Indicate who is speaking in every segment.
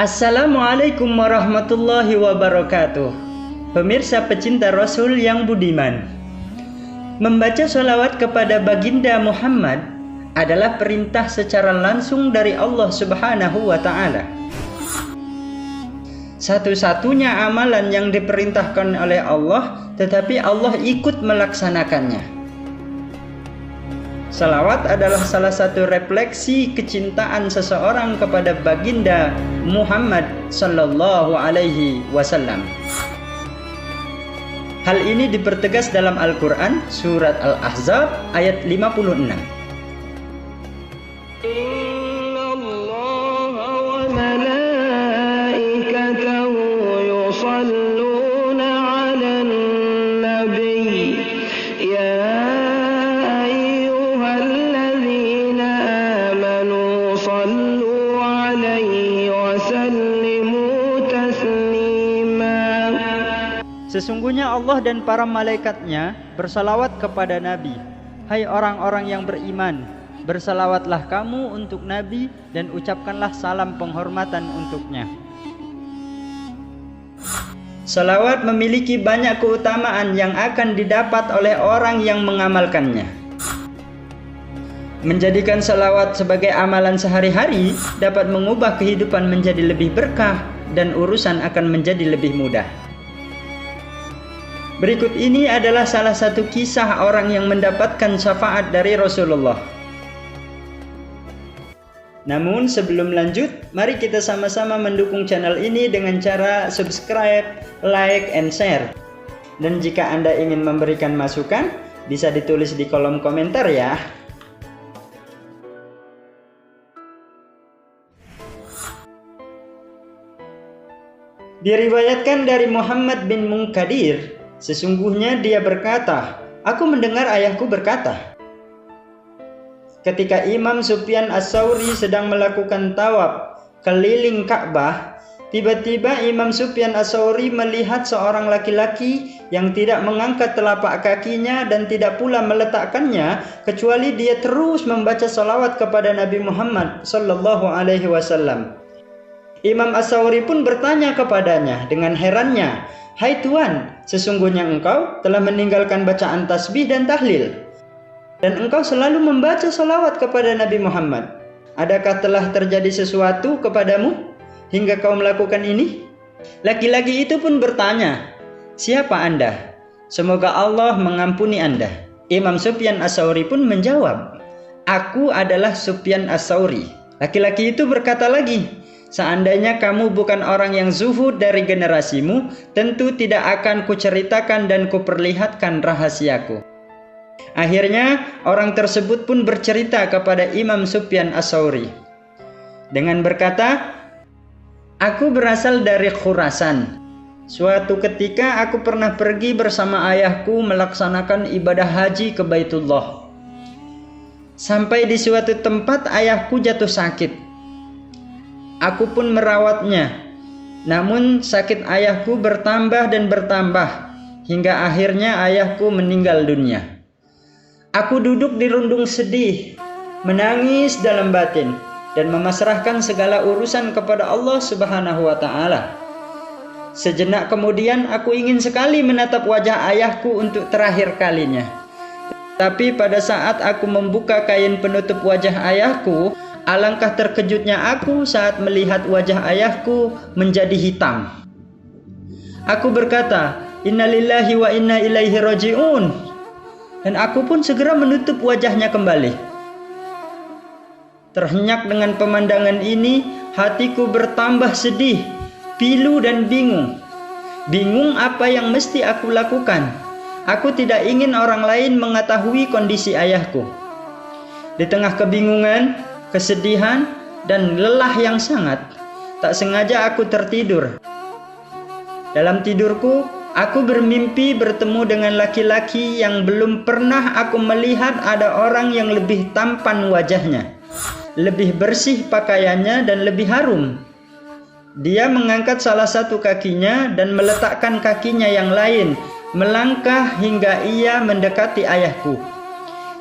Speaker 1: Assalamualaikum warahmatullahi wabarakatuh. Pemirsa pecinta Rasul yang budiman, membaca sholawat kepada baginda Muhammad adalah perintah secara langsung dari Allah Subhanahu wa Ta'ala. Satu-satunya amalan yang diperintahkan oleh Allah, tetapi Allah ikut melaksanakannya. Salawat adalah salah satu refleksi kecintaan seseorang kepada baginda Muhammad sallallahu alaihi wasallam. Hal ini dipertegas dalam Al-Quran surat Al-Ahzab ayat 56. Sesungguhnya Allah dan para malaikatnya bersalawat kepada Nabi. Hai orang-orang yang beriman, bersalawatlah kamu untuk Nabi dan ucapkanlah salam penghormatan untuknya. Salawat memiliki banyak keutamaan yang akan didapat oleh orang yang mengamalkannya. Menjadikan salawat sebagai amalan sehari-hari dapat mengubah kehidupan menjadi lebih berkah dan urusan akan menjadi lebih mudah. Berikut ini adalah salah satu kisah orang yang mendapatkan syafaat dari Rasulullah. Namun sebelum lanjut, mari kita sama-sama mendukung channel ini dengan cara subscribe, like, and share. Dan jika Anda ingin memberikan masukan, bisa ditulis di kolom komentar ya. Diriwayatkan dari Muhammad bin Munkadir, sesungguhnya dia berkata, aku mendengar ayahku berkata, ketika Imam Sufyan Ats-Tsauri sedang melakukan tawaf keliling Ka'bah, tiba-tiba Imam Sufyan Ats-Tsauri melihat seorang laki-laki yang tidak mengangkat telapak kakinya dan tidak pula meletakkannya, kecuali dia terus membaca salawat kepada Nabi Muhammad sallallahu alaihi wasallam. Imam Ats-Tsauri pun bertanya kepadanya dengan herannya, hai Tuan, sesungguhnya engkau telah meninggalkan bacaan tasbih dan tahlil, dan engkau selalu membaca salawat kepada Nabi Muhammad. Adakah telah terjadi sesuatu kepadamu hingga kau melakukan ini? Laki-laki itu pun bertanya, siapa Anda? Semoga Allah mengampuni Anda. Imam Sufyan Ats-Tsauri pun menjawab, aku adalah Sufyan Ats-Tsauri. Laki-laki itu berkata lagi, seandainya kamu bukan orang yang zuhud dari generasimu, tentu tidak akan kuceritakan dan kuperlihatkan rahasiaku. Akhirnya orang tersebut pun bercerita kepada Imam Sufyan Ats-Tsauri dengan berkata, aku berasal dari Khurasan. Suatu ketika aku pernah pergi bersama ayahku melaksanakan ibadah haji ke Baitullah. Sampai di suatu tempat ayahku jatuh sakit. Aku pun merawatnya, namun sakit ayahku bertambah dan bertambah, hingga akhirnya ayahku meninggal dunia. Aku duduk di rundung sedih, menangis dalam batin, dan memasrahkan segala urusan kepada Allah Subhanahu wa Ta'ala. Sejenak kemudian aku ingin sekali menatap wajah ayahku untuk terakhir kalinya. Tapi pada saat aku membuka kain penutup wajah ayahku, alangkah terkejutnya aku saat melihat wajah ayahku menjadi hitam. Aku berkata, innalillahi wa inna ilaihi raji'un. Dan aku pun segera menutup wajahnya kembali. Terhenyak dengan pemandangan ini, hatiku bertambah sedih, pilu dan bingung. Bingung apa yang mesti aku lakukan. Aku tidak ingin orang lain mengetahui kondisi ayahku. Di tengah kebingungan, kesedihan, dan lelah yang sangat, tak sengaja aku tertidur. Dalam tidurku, aku bermimpi bertemu dengan laki-laki yang belum pernah aku melihat ada orang yang lebih tampan wajahnya, lebih bersih pakaiannya, dan lebih harum. Dia mengangkat salah satu kakinya dan meletakkan kakinya yang lain, melangkah hingga ia mendekati ayahku.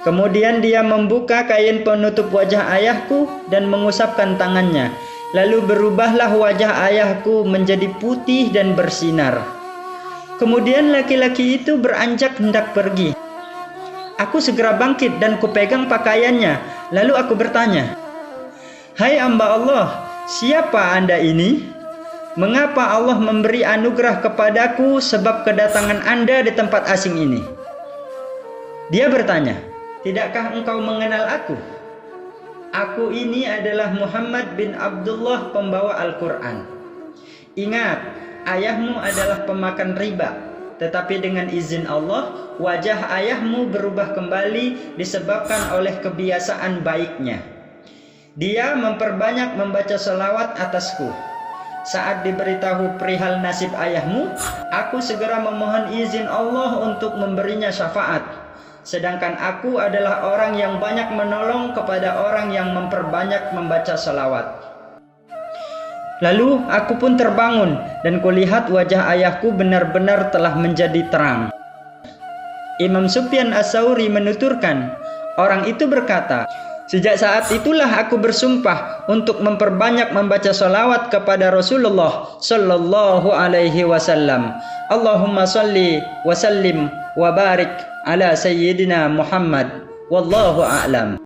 Speaker 1: Kemudian dia membuka kain penutup wajah ayahku dan mengusapkan tangannya. Lalu berubahlah wajah ayahku menjadi putih dan bersinar. Kemudian laki-laki itu beranjak hendak pergi. Aku segera bangkit dan kupegang pakaiannya. Lalu aku bertanya, "Hai hamba Allah, siapa Anda ini? Mengapa Allah memberi anugerah kepadaku sebab kedatangan Anda di tempat asing ini?" Dia bertanya, "Tidakkah engkau mengenal aku? Aku ini adalah Muhammad bin Abdullah, pembawa Al-Quran. Ingat, ayahmu adalah pemakan riba, tetapi dengan izin Allah, wajah ayahmu berubah kembali disebabkan oleh kebiasaan baiknya. Dia memperbanyak membaca selawat atasku. Saat diberitahu perihal nasib ayahmu, aku segera memohon izin Allah untuk memberinya syafaat. Sedangkan aku adalah orang yang banyak menolong kepada orang yang memperbanyak membaca salawat." Lalu aku pun terbangun dan kulihat wajah ayahku benar-benar telah menjadi terang. Imam Sufyan Ats-Tsauri menuturkan, orang itu berkata, "Sejak saat itulah aku bersumpah untuk memperbanyak membaca salawat kepada Rasulullah Sallallahu Alaihi Wasallam. Allahumma salli wa sallim wa barik ala Sayyidina Muhammad. Wallahu a'lam."